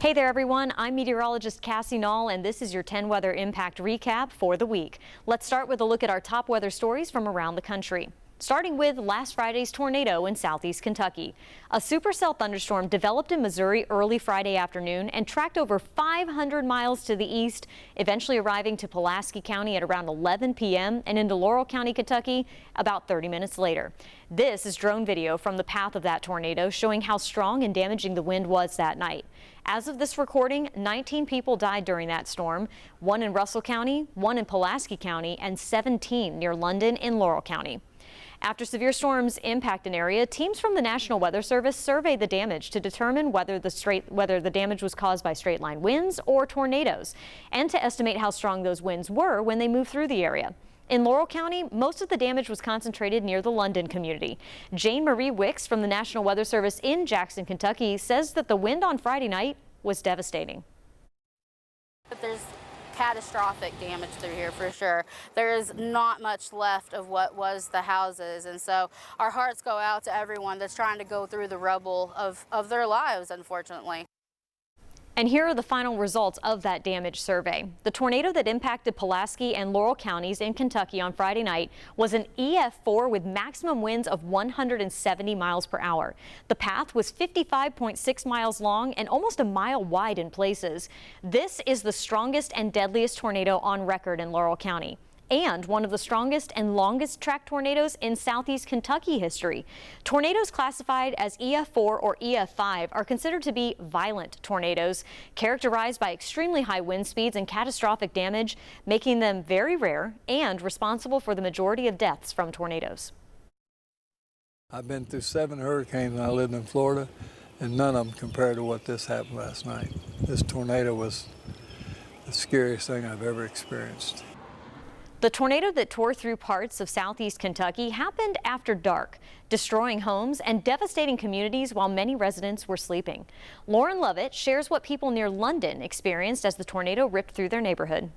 Hey there, everyone. I'm meteorologist Cassie Nall, and this is your 10 weather impact recap for the week. Let's start with a look at our top weather stories from around the country. Starting with last Friday's tornado in southeast Kentucky. A supercell thunderstorm developed in Missouri early Friday afternoon and tracked over 500 miles to the east, eventually arriving to Pulaski County at around 11 p.m. and into Laurel County, Kentucky about 30 minutes later. This is drone video from the path of that tornado showing how strong and damaging the wind was that night. As of this recording, 19 people died during that storm, one in Russell County, one in Pulaski County, and 17 near London in Laurel County. After severe storms impact an area, teams from the National Weather Service survey the damage to determine whether the damage was caused by straight-line winds or tornadoes, and to estimate how strong those winds were when they moved through the area. In Laurel County, most of the damage was concentrated near the London community. Jane Marie Wicks from the National Weather Service in Jackson, Kentucky, says that the wind on Friday night was devastating. There's catastrophic damage through here for sure. There is not much left of what was the houses, and so our hearts go out to everyone that's trying to go through the rubble of their lives, unfortunately. And here are the final results of that damage survey. The tornado that impacted Pulaski and Laurel counties in Kentucky on Friday night was an EF4 with maximum winds of 170 miles per hour. The path was 55.6 miles long and almost a mile wide in places. This is the strongest and deadliest tornado on record in Laurel County, and one of the strongest and longest track tornadoes in southeast Kentucky history. Tornadoes classified as EF4 or EF5 are considered to be violent tornadoes, characterized by extremely high wind speeds and catastrophic damage, making them very rare and responsible for the majority of deaths from tornadoes. I've been through 7 hurricanes when I lived in Florida, and none of them compared to what this happened last night. This tornado was the scariest thing I've ever experienced. The tornado that tore through parts of southeast Kentucky happened after dark, destroying homes and devastating communities while many residents were sleeping. Lauren Lovett shares what people near London experienced as the tornado ripped through their neighborhood.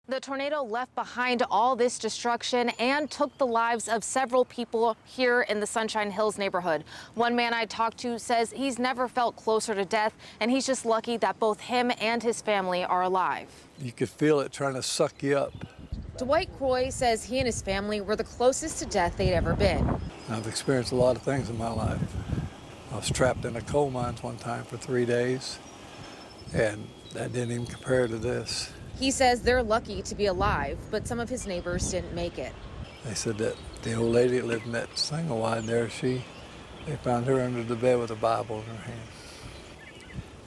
The tornado left behind all this destruction and took the lives of several people here in the Sunshine Hills neighborhood. One man I talked to says he's never felt closer to death, and he's just lucky that both him and his family are alive. You could feel it trying to suck you up. Dwight Croy says he and his family were the closest to death they'd ever been. I've experienced a lot of things in my life. I was trapped in a coal mines one time for 3 days, and that didn't even compare to this. He says they're lucky to be alive, but some of his neighbors didn't make it. They said that the old lady that lived in that single wide there, they found her under the bed with a Bible in her hand.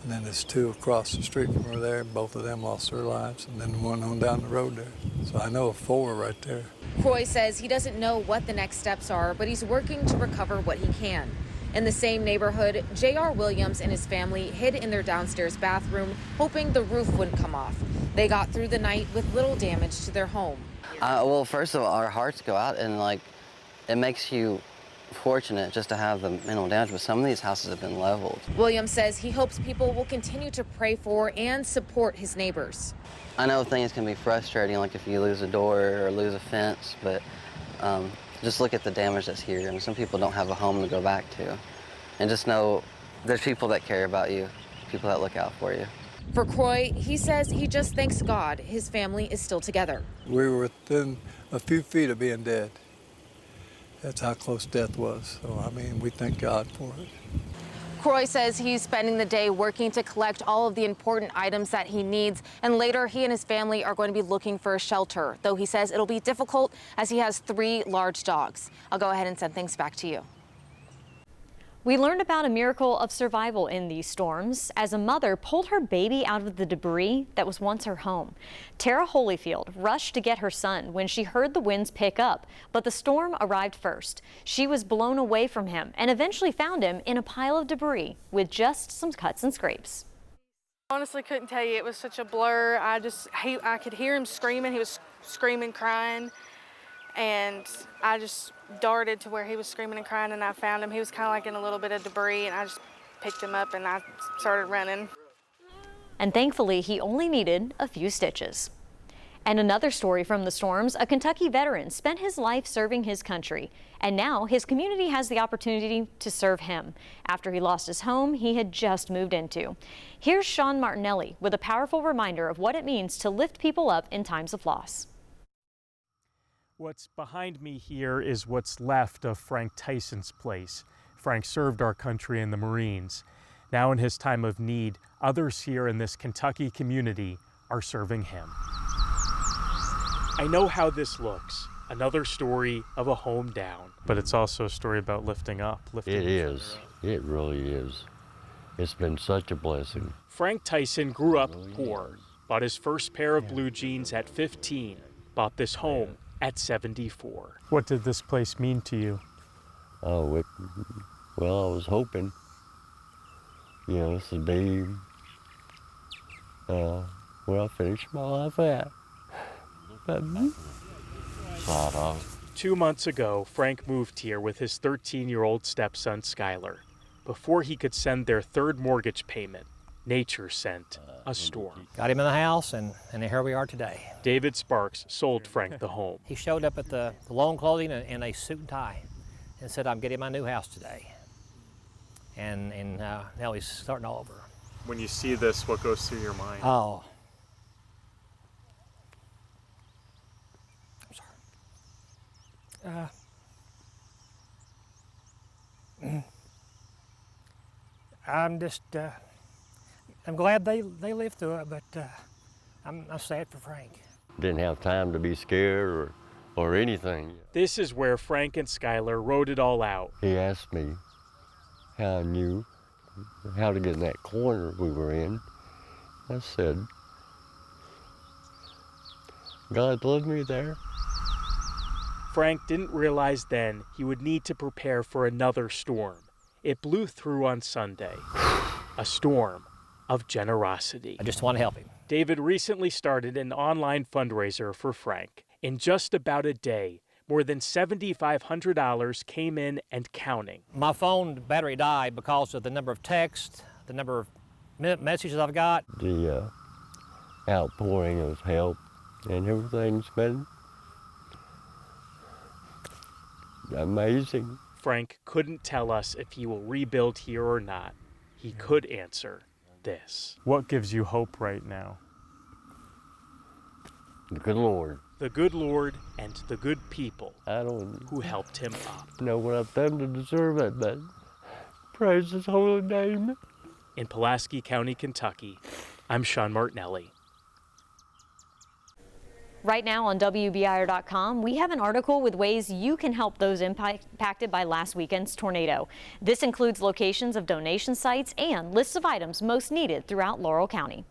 And then there's 2 across the street from her there, and both of them lost their lives, and then one on down the road there. So I know of 4 right there. Croy says he doesn't know what the next steps are, but he's working to recover what he can. In the same neighborhood, J.R. Williams and his family hid in their downstairs bathroom, hoping the roof wouldn't come off. They got through the night with little damage to their home. Well, first of all, our hearts go out, and it makes you fortunate just to have the minimal damage, but some of these houses have been leveled. Williams says he hopes people will continue to pray for and support his neighbors. I know things can be frustrating, like if you lose a door or lose a fence, but just look at the damage that's here. I mean, some people don't have a home to go back to. And just know there's people that care about you, people that look out for you. For Croy, he says he just thanks God his family is still together. We were within a few feet of being dead. That's how close death was. So, I mean, we thank God for it. Croy says he's spending the day working to collect all of the important items that he needs, and later he and his family are going to be looking for a shelter, though he says it'll be difficult as he has 3 large dogs. I'll go ahead and send things back to you. We learned about a miracle of survival in these storms as a mother pulled her baby out of the debris that was once her home. Tara Holyfield rushed to get her son when she heard the winds pick up, but the storm arrived first. She was blown away from him and eventually found him in a pile of debris with just some cuts and scrapes. Honestly, couldn't tell you. It was such a blur. I could hear him screaming. He was screaming, crying. And I just darted to where he was screaming and crying, and I found him. He was kind of like in a little bit of debris, and I just picked him up and I started running. And thankfully, he only needed a few stitches. And another story from the storms, a Kentucky veteran spent his life serving his country, and now his community has the opportunity to serve him after he lost his home he had just moved into. Here's Sean Martinelli with a powerful reminder of what it means to lift people up in times of loss. What's behind me here is what's left of Frank Tyson's place. Frank served our country in the Marines. Now in his time of need, others here in this Kentucky community are serving him. I know how this looks. Another story of a home down. But it's also a story about lifting up. It is. It really is. It's been such a blessing. Frank Tyson grew up poor, bought his first pair of blue jeans at 15, bought this home at 74. What did this place mean to you? Oh, well, I was hoping, this would be where I finished my life at. But, 2 months ago, Frank moved here with his 13-year-old stepson, Skylar. Before he could send their third mortgage payment, nature sent a storm. Got him in the house, and here we are today. David Sparks sold Frank the home. He showed up at the loan closing in a suit and tie and said, I'm getting my new house today. And now he's starting all over. When you see this, what goes through your mind? Oh. I'm sorry. I'm glad they lived through it, but I'm sad for Frank. Didn't have time to be scared or anything. This is where Frank and Skylar wrote it all out. He asked me how I knew how to get in that corner we were in. I said, God led me there. Frank didn't realize then he would need to prepare for another storm. It blew through on Sunday. A storm of generosity. I just want to help him. David recently started an online fundraiser for Frank. In just about a day, more than $7,500 came in and counting. My phone battery died because of the number of texts, the number of messages I've got. The outpouring of help and everything's been amazing. Frank couldn't tell us if he will rebuild here or not. He could answer this. What gives you hope right now? The good Lord. The good Lord and the good people I don't who helped him up. know what I've done to deserve it, but praise his holy name. In Pulaski County, Kentucky, I'm Sean Martinelli. Right now on WBIR.com, we have an article with ways you can help those impacted by last weekend's tornado. This includes locations of donation sites and lists of items most needed throughout Laurel County.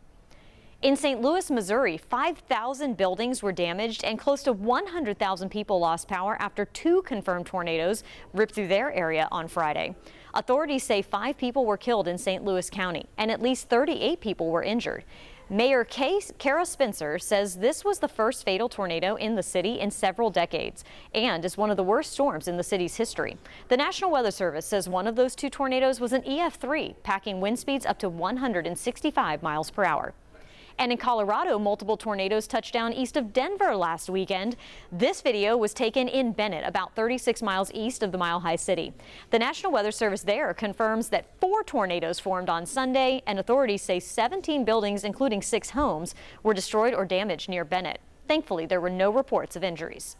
In St. Louis, Missouri, 5,000 buildings were damaged and close to 100,000 people lost power after 2 confirmed tornadoes ripped through their area on Friday. Authorities say 5 people were killed in St. Louis County and at least 38 people were injured. Mayor Kara Spencer says this was the first fatal tornado in the city in several decades and is one of the worst storms in the city's history. The National Weather Service says one of those 2 tornadoes was an EF3, packing wind speeds up to 165 miles per hour. And in Colorado, multiple tornadoes touched down east of Denver last weekend. This video was taken in Bennett, about 36 miles east of the Mile High City. The National Weather Service there confirms that 4 tornadoes formed on Sunday, and authorities say 17 buildings, including 6 homes, were destroyed or damaged near Bennett. Thankfully, there were no reports of injuries.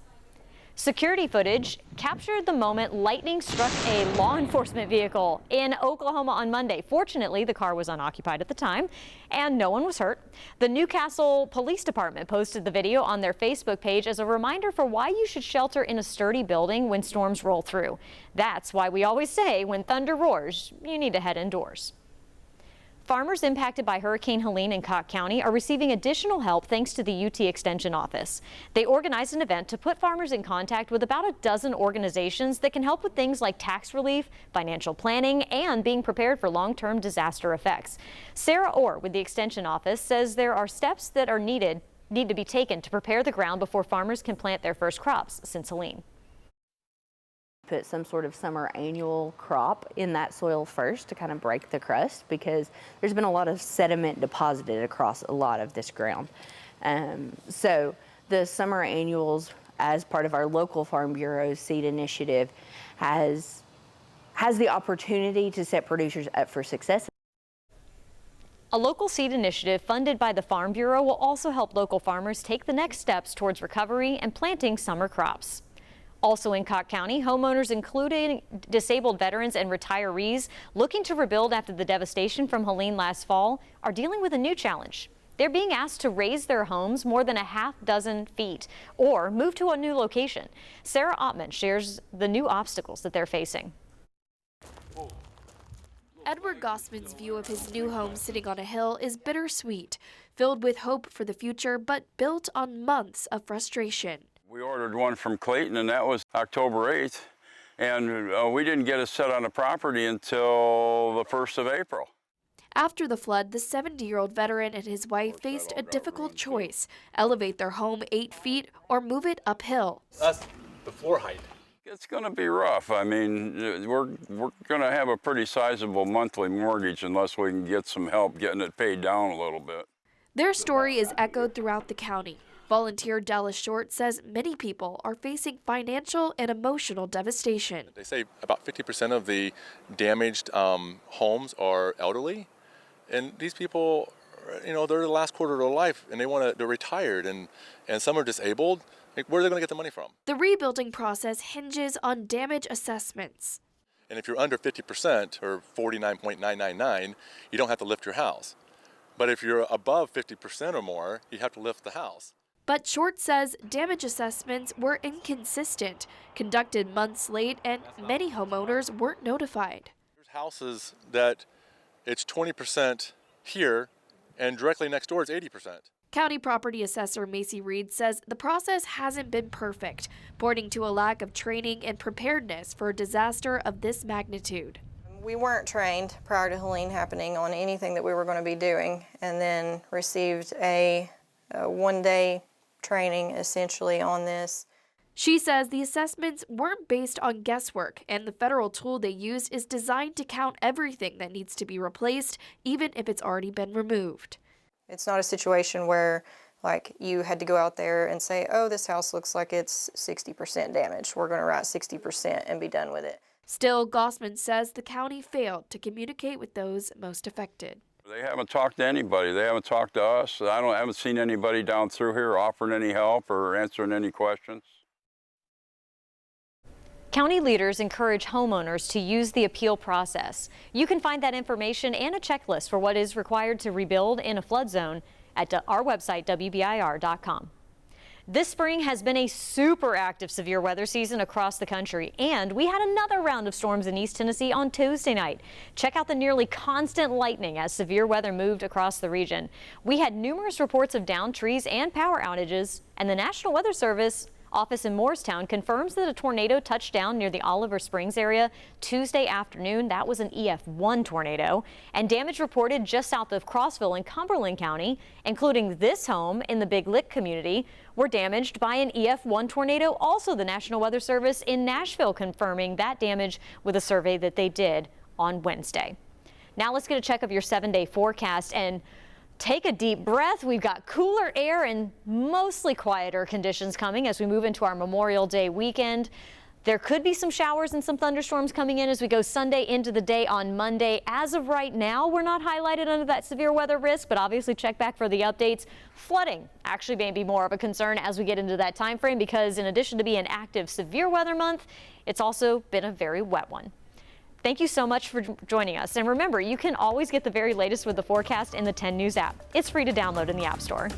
Security footage captured the moment lightning struck a law enforcement vehicle in Oklahoma on Monday. Fortunately, the car was unoccupied at the time and no one was hurt. The Newcastle Police Department posted the video on their Facebook page as a reminder for why you should shelter in a sturdy building when storms roll through. That's why we always say when thunder roars, you need to head indoors. Farmers impacted by Hurricane Helene in Cocke County are receiving additional help thanks to the UT Extension Office. They organized an event to put farmers in contact with about a dozen organizations that can help with things like tax relief, financial planning, and being prepared for long-term disaster effects. Sarah Orr with the Extension Office says there are steps that are need to be taken to prepare the ground before farmers can plant their first crops since Helene. Put some sort of summer annual crop in that soil first to kind of break the crust because there's been a lot of sediment deposited across a lot of this ground. So the summer annuals, as part of our local Farm Bureau's seed initiative, has the opportunity to set producers up for success. A local seed initiative funded by the Farm Bureau will also help local farmers take the next steps towards recovery and planting summer crops. Also in Cocke County, homeowners, including disabled veterans and retirees looking to rebuild after the devastation from Helene last fall, are dealing with a new challenge. They're being asked to raise their homes more than a half-dozen feet or move to a new location. Sarah Ottman shares the new obstacles that they're facing. Edward Gossman's view of his new home sitting on a hill is bittersweet, filled with hope for the future, but built on months of frustration. We ordered one from Clayton, and that was October 8th, and we didn't get it set on the property until the 1st of April. After the flood, the 70-year-old veteran and his wife faced a difficult choice: elevate their home 8 feet or move it uphill. That's the floor height. It's going to be rough. I mean, we're going to have a pretty sizable monthly mortgage unless we can get some help getting it paid down a little bit. Their story is echoed throughout the county. Volunteer Dallas Short says many people are facing financial and emotional devastation. They say about 50% of the damaged homes are elderly, and these people, you know, they're the last quarter of their life, and they're retired, and some are disabled. Where are they going to get the money from? The rebuilding process hinges on damage assessments. And if you're under 50% or 49.999, you don't have to lift your house. But if you're above 50% or more, you have to lift the house. But Short says damage assessments were inconsistent, conducted months late, and many homeowners weren't notified. There's houses that it's 20% here, and directly next door is 80%. County Property Assessor Macy Reed says the process hasn't been perfect, pointing to a lack of training and preparedness for a disaster of this magnitude. We weren't trained prior to Helene happening on anything that we were going to be doing, and then received a one-day training essentially on this. She says the assessments weren't based on guesswork, and the federal tool they used is designed to count everything that needs to be replaced, even if it's already been removed. It's not a situation where like you had to go out there and say, oh, this house looks like it's 60% damaged. We're going to write 60% and be done with it. Still, Gossman says the county failed to communicate with those most affected. They haven't talked to anybody. They haven't talked to us. I haven't seen anybody down through here offering any help or answering any questions. County leaders encourage homeowners to use the appeal process. You can find that information and a checklist for what is required to rebuild in a flood zone at our website, WBIR.com. This spring has been a super active severe weather season across the country, and we had another round of storms in East Tennessee on Tuesday night. Check out the nearly constant lightning as severe weather moved across the region. We had numerous reports of downed trees and power outages, and the National Weather Service office in Morristown confirms that a tornado touched down near the Oliver Springs area Tuesday afternoon. That was an EF1 tornado, and damage reported just south of Crossville in Cumberland County, including this home in the Big Lick community, were damaged by an EF1 tornado. Also, the National Weather Service in Nashville confirming that damage with a survey that they did on Wednesday. Now let's get a check of your 7-day forecast and take a deep breath. We've got cooler air and mostly quieter conditions coming as we move into our Memorial Day weekend. There could be some showers and some thunderstorms coming in as we go Sunday into the day on Monday. As of right now, we're not highlighted under that severe weather risk, but obviously check back for the updates. Flooding actually may be more of a concern as we get into that time frame because in addition to being an active severe weather month, it's also been a very wet one. Thank you so much for joining us. And remember, you can always get the very latest with the forecast in the 10 News app. It's free to download in the App Store.